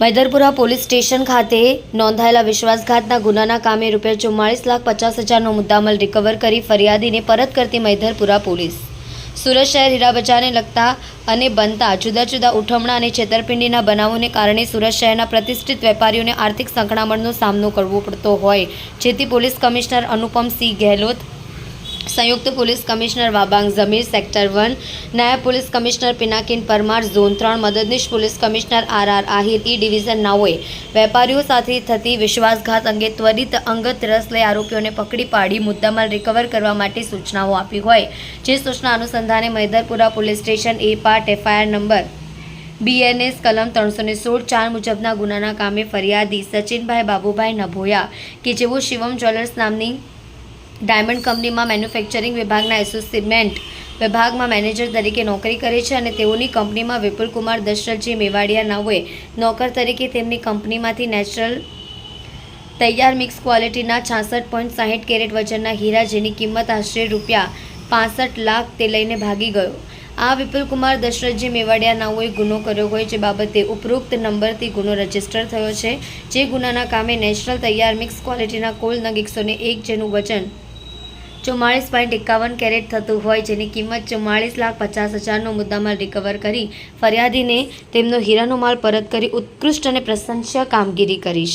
Maidarpura police station ખાતે નોંધાયેલા વિશ્વાસઘાતના ગુનાના કામે ₹44,50,000નો મુદ્દામાલ રિકવર કરી ફરિયાદીને પરત કરતી મૈદરપુરા પોલીસ સુરત શહેર હીરા બજારને લગતા અને બનતા જુદા જુદા ઉઠમણા અને છેતરપિંડીના બનાવોને કારણે સુરત શહેરના પ્રતિષ્ઠિત વેપારીઓને આર્થિક સંકળામણનો સામનો કરવો પડતો હોય, જેથી પોલીસ કમિશનર અનુપમસિંહ ગેહલોત, संयुक्त police commissioner Wabang Jamir sector 1, नायब police commissioner Pinakin Parmar zone 3, मददनीश police commissioner RR Ahir E division नाओए वेपारीओ साथे थती विश्वासघात अंगे त्वरित अंगत रस लई आरोपीओने पकड़ी पाड़ी मुद्दामाल रिकवर करवा माटे सूचनाओ आपी होय, जे सूचना अनुसंधाने मैदरपुरा पुलिस स्टेशन ए पार्ट FIR नंबर BNS कलम 316 मुजबना गुनाना कामे फरियादी सचिनभाई बाबूभाई नभोया के जेओ शिवम ज्वेलर्स नामनी ડાયમંડ કંપનીમાં મેન્યુફેક્ચરિંગ વિભાગના એસોસિએટ વિભાગમાં મેનેજર તરીકે નોકરી કરે છે અને તેઓની કંપનીમાં વિપુલકુમાર દશરથજી મેવાડિયા નાઓએ નોકર તરીકે તેમની કંપનીમાંથી નેચરલ તૈયાર મિક્સ ક્વોલિટીના 66.60 કેરેટ વજનના હીરા, જેની કિંમત આશરે ₹65 લાખ તે લઈને ભાગી ગયો. આ વિપુલકુમાર દશરથજી મેવાડિયા નાઓએ ગુનો કર્યો હોય, જે બાબતે ઉપરોક્ત નંબરથી ગુનો રજીસ્ટર થયો છે. જે ગુનાના કામે નેચરલ તૈયાર મિક્સ ક્વોલિટીના કુલ નગ 101, જેનું વજન 44.51 કેરેટ થતું હોય, જેની કિંમત ₹44,50,000નો મુદ્દામાલ રિકવર કરી ફરિયાદીને તેમનો હીરાનો માલ પરત કરી ઉત્કૃષ્ટ અને પ્રશંસનીય કામગીરી કરી છે.